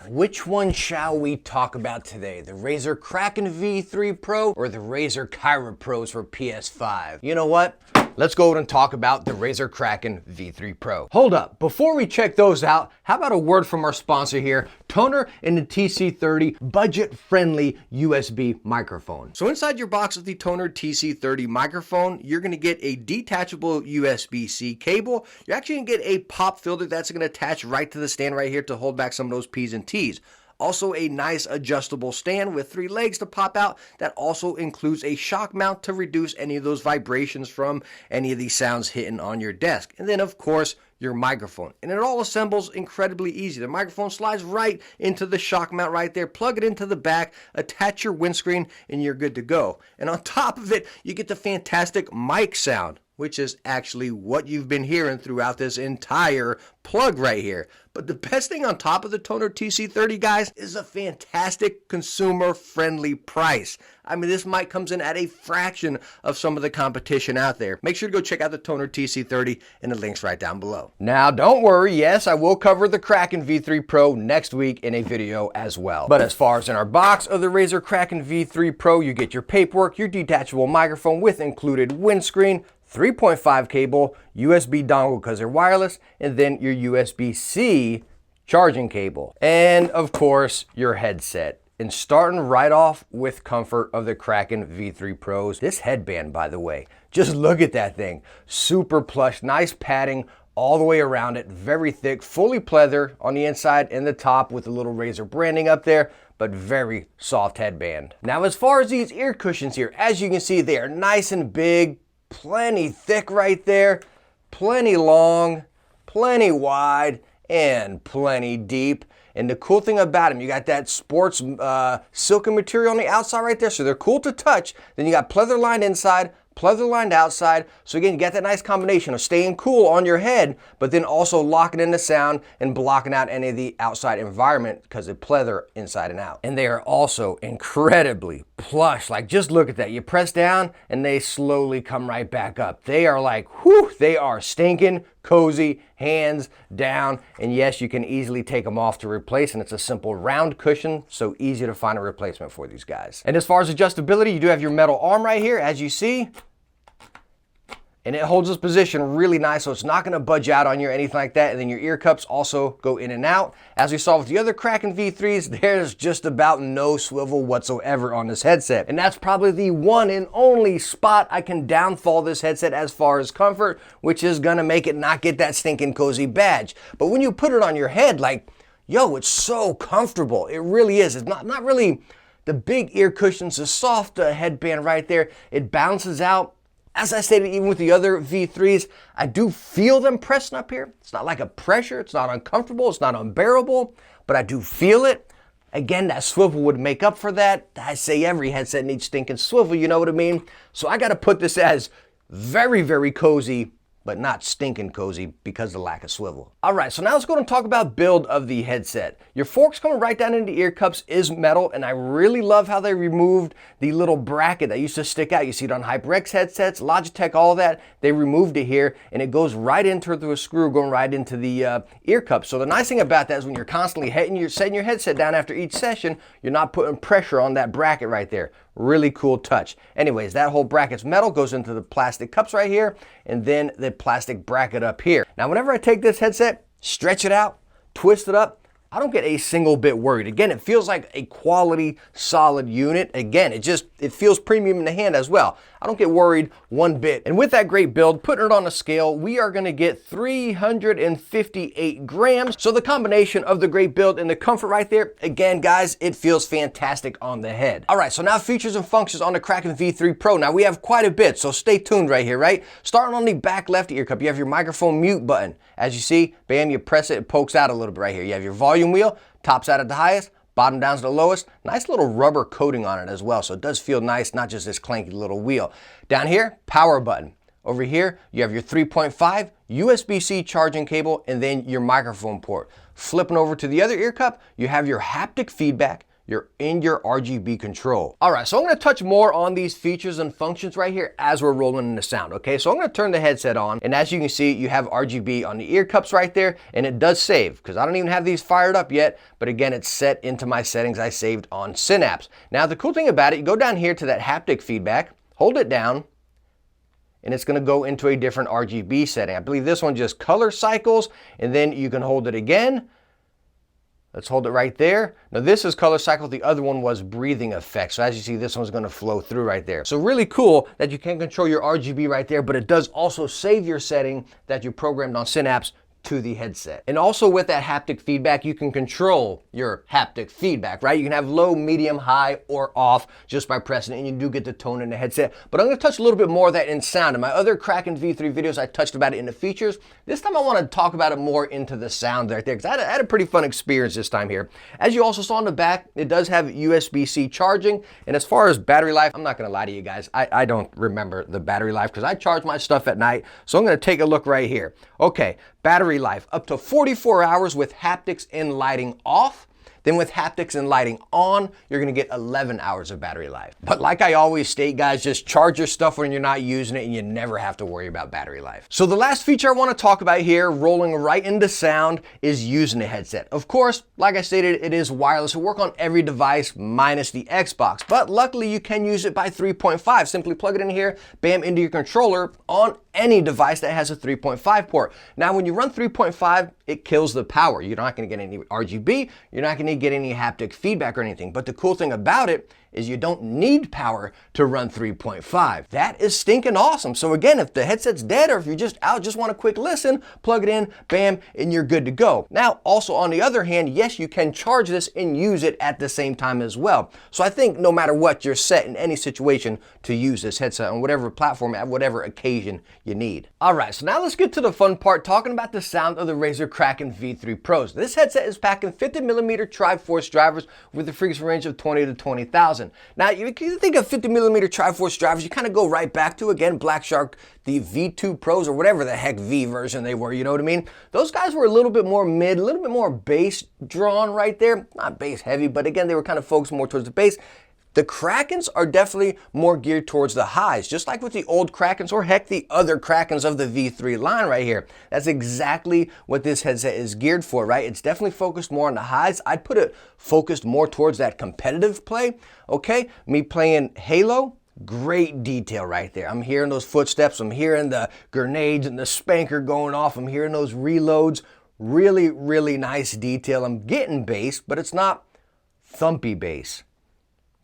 Which one shall we talk about today? The Razer Kraken V3 Pro or the Razer Kyra Pros for PS5? You know what? Let's go and talk about the Razer Kraken V3 Pro. Hold up, before we check those out, how about a word from our sponsor here, Toner and the TC30 budget-friendly USB microphone. So inside your box of the Toner TC30 microphone, you're gonna get a detachable USB-C cable. You're actually gonna get a pop filter that's gonna attach right to the stand right here to hold back some of those P's and T's. Also a nice adjustable stand with 3 legs to pop out that also includes a shock mount to reduce any of those vibrations from any of these sounds hitting on your desk. And then of course your microphone. And it all assembles incredibly easy. The microphone slides right into the shock mount right there, plug it into the back, attach your windscreen, and you're good to go. And on top of it, you get the fantastic mic sound, which is actually what you've been hearing throughout this entire plug right here. But the best thing on top of the Toner TC30, guys, is a fantastic consumer-friendly price. I mean, this mic comes in at a fraction of some of the competition out there. Make sure to go check out the Toner TC30, and the link's right down below. Now, don't worry, yes, I will cover the Kraken V3 Pro next week in a video as well. But as far as in our box of the Razer Kraken V3 Pro, you get your paperwork, your detachable microphone with included windscreen, 3.5 cable, USB dongle because they're wireless, and then your USB-C charging cable. And of course, your headset. And starting right off with comfort of the Kraken V3 Pros. This headband, by the way, just look at that thing. Super plush, nice padding all the way around it, very thick, fully pleather on the inside and the top with a little Razer branding up there, but very soft headband. Now, as far as these ear cushions here, as you can see, they are nice and big, plenty thick right there, plenty long, plenty wide, and plenty deep. And the cool thing about them, you got that sports silken material on the outside right there, so they're cool to touch. Then you got pleather lined inside, pleather lined outside. So again, you got that nice combination of staying cool on your head, but then also locking in the sound and blocking out any of the outside environment because it's pleather inside and out. And they are also incredibly plush. Like, just look at that. You press down and they slowly come right back up. They are like, whew, they are stinking cozy, hands down. And yes, you can easily take them off to replace, and it's a simple round cushion, so easy to find a replacement for these guys. And as far as adjustability, you do have your metal arm right here, as you see. And it holds its position really nice, so it's not gonna budge out on you or anything like that. And then your ear cups also go in and out. As we saw with the other Kraken V3s, there's just about no swivel whatsoever on this headset. And that's probably the one and only spot I can downfall this headset as far as comfort, which is gonna make it not get that stinking cozy badge. But when you put it on your head, like, yo, it's so comfortable. It really is. It's not really the big ear cushions, the soft headband right there. It bounces out. As I stated, even with the other V3s, I do feel them pressing up here. It's not like a pressure, it's not uncomfortable, it's not unbearable, but I do feel it. Again, that swivel would make up for that. I say every headset needs stinking swivel, you know what I mean? So I gotta put this as very, very cozy, but not stinking cozy because of the lack of swivel. All right, so now let's go and talk about build of the headset. Your forks coming right down into ear cups is metal, and I really love how they removed the little bracket that used to stick out. You see it on HyperX headsets, Logitech, all that. They removed it here, and it goes right into through a screw going right into the ear cup. So the nice thing about that is when you're constantly setting your headset down after each session, you're not putting pressure on that bracket right there. Really cool touch. Anyways, that whole bracket's metal, goes into the plastic cups right here, and then the plastic bracket up here. Now, whenever I take this headset, stretch it out, twist it up, I don't get a single bit worried. Again, it feels like a quality, solid unit. Again, it feels premium in the hand as well. I don't get worried one bit. And with that great build, putting it on a scale, we are gonna get 358 grams. So the combination of the great build and the comfort right there, again, guys, it feels fantastic on the head. All right, so now features and functions on the Kraken V3 Pro. Now we have quite a bit, so stay tuned right here, right? Starting on the back left ear cup, you have your microphone mute button. As you see, bam, you press it, it pokes out a little bit right here. You have your volume wheel, tops out at the highest, bottom down to the lowest. Nice little rubber coating on it as well, so it does feel nice, not just this clanky little wheel. Down here, power button. Over here, you have your 3.5 USB-C charging cable and then your microphone port. Flipping over to the other ear cup, you have your haptic feedback, you're in your RGB control. All right, so I'm gonna touch more on these features and functions right here as we're rolling in the sound, okay? So I'm gonna turn the headset on, and as you can see, you have RGB on the ear cups right there, and it does save, because I don't even have these fired up yet, but again, it's set into my settings I saved on Synapse. Now, the cool thing about it, you go down here to that haptic feedback, hold it down, and it's gonna go into a different RGB setting. I believe this one just color cycles, and then you can hold it again. Let's hold it right there. Now this is color cycle, the other one was breathing effect. So as you see, this one's gonna flow through right there. So really cool that you can control your RGB right there, but it does also save your setting that you programmed on Synapse to the headset. And also with that haptic feedback, you can control your haptic feedback, right? You can have low, medium, high, or off just by pressing it, and you do get the tone in the headset. But I'm gonna touch a little bit more of that in sound. In my other Kraken V3 videos, I touched about it in the features. This time I wanna talk about it more into the sound right there, because I had a pretty fun experience this time here. As you also saw in the back, it does have USB-C charging, and as far as battery life, I'm not gonna lie to you guys, I don't remember the battery life, because I charge my stuff at night, so I'm gonna take a look right here. Okay, battery life, up to 44 hours with haptics and lighting off. Then with haptics and lighting on, you're gonna get 11 hours of battery life. But like I always state, guys, just charge your stuff when you're not using it and you never have to worry about battery life. So the last feature I wanna talk about here, rolling right into sound, is using the headset. Of course, like I stated, it is wireless. It'll work on every device minus the Xbox, but luckily you can use it by 3.5. Simply plug it in here, bam, into your controller on any device that has a 3.5 port. Now, when you run 3.5, it kills the power. You're not gonna get any RGB, you're not gonna get any haptic feedback or anything. But the cool thing about it is you don't need power to run 3.5. That is stinking awesome. So again, if the headset's dead or if you're just out, just want a quick listen, plug it in, bam, and you're good to go. Now, also on the other hand, yes, you can charge this and use it at the same time as well. So I think no matter what, you're set in any situation to use this headset on whatever platform at whatever occasion you need. All right, so now let's get to the fun part, talking about the sound of the Razer Kraken V3 Pros. This headset is packing 50mm Triforce drivers with a frequency range of 20 to 20,000. Now, you think of 50mm Triforce drivers, you kind of go right back to, again, Black Shark, the V2 Pros, or whatever the heck V version they were, you know what I mean? Those guys were a little bit more mid, a little bit more bass drawn right there. Not bass heavy, but again, they were kind of focused more towards the bass. The Krakens are definitely more geared towards the highs, just like with the old Krakens, or heck, the other Krakens of the V3 line right here. That's exactly what this headset is geared for, right? It's definitely focused more on the highs. I'd put it focused more towards that competitive play, okay? Me playing Halo, great detail right there. I'm hearing those footsteps, I'm hearing the grenades and the spanker going off, I'm hearing those reloads. Really, really nice detail. I'm getting bass, but it's not thumpy bass.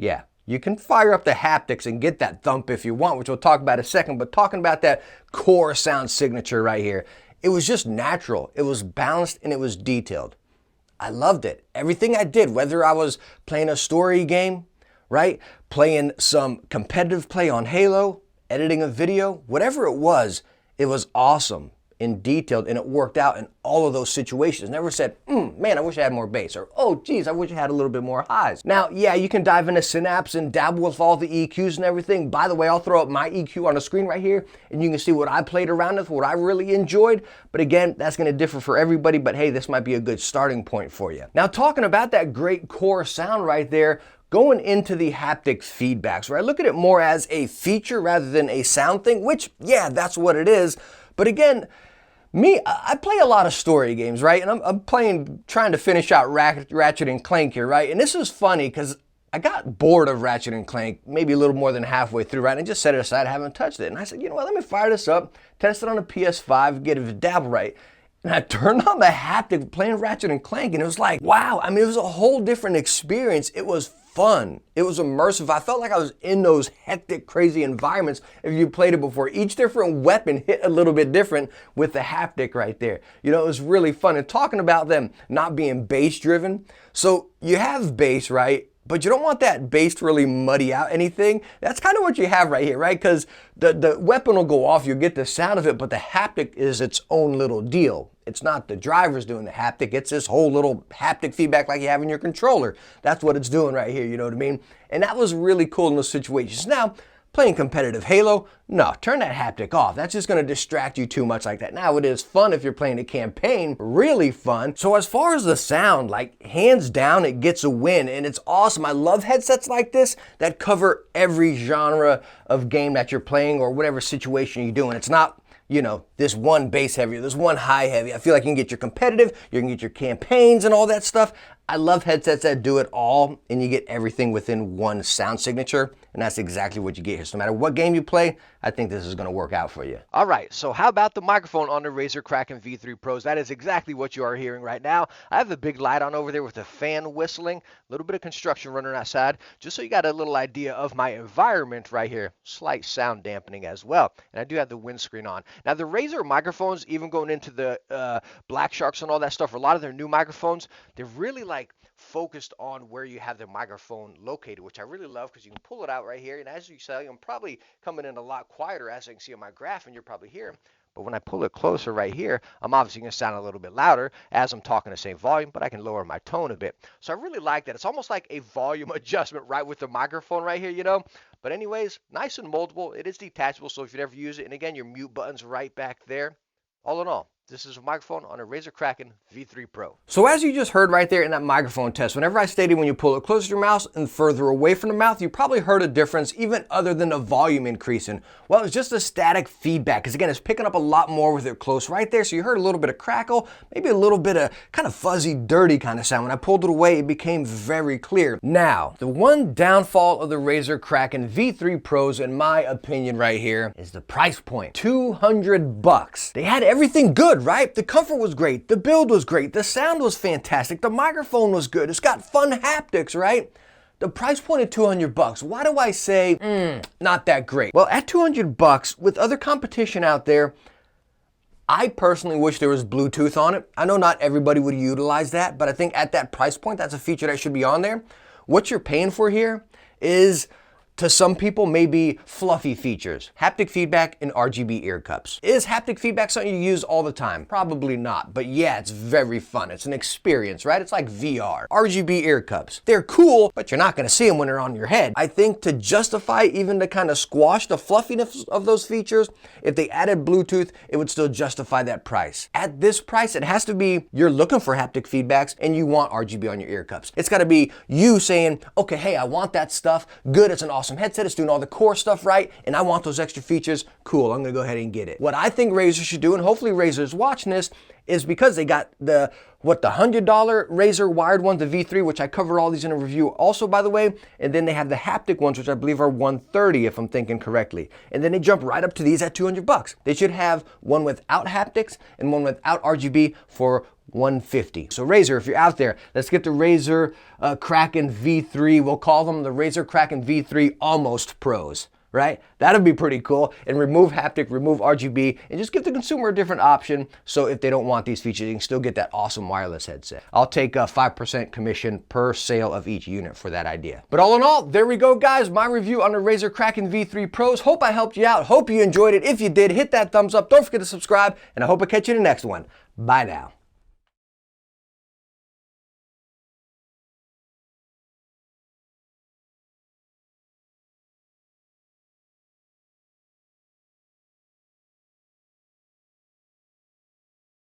Yeah, you can fire up the haptics and get that thump if you want, which we'll talk about in a second, but talking about that core sound signature right here, it was just natural, it was balanced, and it was detailed. I loved it. Everything I did, whether I was playing a story game, right, playing some competitive play on Halo, editing a video, whatever it was awesome and detailed, and it worked out in all of those situations. Never said, man, I wish I had more bass, or oh geez, I wish I had a little bit more highs. Now, yeah, you can dive into Synapse and dabble with all the EQs and everything. By the way, I'll throw up my EQ on the screen right here, and you can see what I played around with, what I really enjoyed. But again, that's gonna differ for everybody, but hey, this might be a good starting point for you. Now, talking about that great core sound right there, going into the haptic feedbacks, right? Look at it more as a feature rather than a sound thing, which, yeah, that's what it is. But again, I play a lot of story games, right? And I'm trying to finish out Ratchet and Clank here, right? And this is funny because I got bored of Ratchet and Clank maybe a little more than halfway through, right? And I just set it aside, I haven't touched it. And I said, you know what, let me fire this up, test it on a PS5, get it to dabble right. And I turned on the haptic playing Ratchet and Clank, and it was like, wow, I mean, it was a whole different experience. It was fun. It was immersive. I felt like I was in those hectic, crazy environments if you played it before. Each different weapon hit a little bit different with the haptic right there. You know, it was really fun. And talking about them not being bass driven. So you have bass, right? But you don't want that bass to really muddy out anything. That's kind of what you have right here, right? Because the weapon will go off, you'll get the sound of it, but the haptic is its own little deal. It's not the drivers doing the haptic, it's this whole little haptic feedback like you have in your controller. That's what it's doing right here, you know what I mean? And that was really cool in those situations. Now, playing competitive Halo, no, turn that haptic off. That's just gonna distract you too much like that. Now it is fun if you're playing a campaign, really fun. So as far as the sound, like hands down, it gets a win and it's awesome. I love headsets like this that cover every genre of game that you're playing or whatever situation you're doing. It's not, you know, this one bass heavy or this one high heavy. I feel like you can get your competitive, you can get your campaigns and all that stuff. I love headsets that do it all and you get everything within one sound signature, and that's exactly what you get here. So no matter what game you play, I think this is gonna work out for you. All right, so how about the microphone on the Razer Kraken V3 Pros? That is exactly what you are hearing right now. I have the big light on over there with the fan whistling, a little bit of construction running outside, just so you got a little idea of my environment right here. Slight sound dampening as well. And I do have the windscreen on. Now the Razer microphones, even going into the Black Sharks and all that stuff, a lot of their new microphones, they're really like focused on where you have the microphone located, which I really love because you can pull it out right here. And as you say, I'm probably coming in a lot quieter as I can see on my graph, and you're probably hearing. But when I pull it closer right here, I'm obviously going to sound a little bit louder as I'm talking the same volume, but I can lower my tone a bit. So I really like that. It's almost like a volume adjustment right with the microphone right here, you know. But anyways, nice and moldable. It is detachable, so if you ever use it, and again, your mute button's right back there. All in all, this is a microphone on a Razer Kraken V3 Pro. So as you just heard right there in that microphone test, whenever I stated when you pull it closer to your mouth and further away from the mouth, you probably heard a difference even other than the volume increasing. Well, it's just a static feedback, because again, it's picking up a lot more with it close right there. So you heard a little bit of crackle, maybe a little bit of kind of fuzzy, dirty kind of sound. When I pulled it away, it became very clear. Now, the one downfall of the Razer Kraken V3 Pros, in my opinion right here, is the price point. $200. They had everything good, right? The comfort was great, the build was great, the sound was fantastic, the microphone was good, it's got fun haptics, right? The price point of $200. Why do I say, not that great? Well, at $200, with other competition out there, I personally wish there was Bluetooth on it. I know not everybody would utilize that, but I think at that price point, that's a feature that should be on there. What you're paying for here is, to some people, maybe fluffy features. Haptic feedback and RGB ear cups. Is haptic feedback something you use all the time? Probably not, but yeah, it's very fun. It's an experience, right? It's like VR. RGB ear cups. They're cool, but you're not gonna see them when they're on your head. I think to justify, even to kind of squash the fluffiness of those features, if they added Bluetooth, it would still justify that price. At this price, it has to be, you're looking for haptic feedbacks and you want RGB on your ear cups. It's gotta be you saying, okay, hey, I want that stuff. Good, it's an awesome headset, it's doing all the core stuff right, and I want those extra features. Cool, I'm gonna go ahead and get it. What I think Razer should do, and hopefully Razer's watching this, is because they got the $100 Razer wired one, the V3, which I cover all these in a review also, by the way, and then they have the haptic ones, which I believe are $130 if I'm thinking correctly. And then they jump right up to these at $200. They should have one without haptics and one without RGB for $150. So Razer, if you're out there, let's get the Razer Kraken V3. We'll call them the Razer Kraken V3 Almost Pros, right? That'd be pretty cool. And remove haptic, remove RGB, and just give the consumer a different option. So if they don't want these features, you can still get that awesome wireless headset. I'll take a 5% commission per sale of each unit for that idea. But all in all, there we go, guys. My review on the Razer Kraken V3 Pros. Hope I helped you out. Hope you enjoyed it. If you did, hit that thumbs up. Don't forget to subscribe, and I hope I catch you in the next one. Bye now.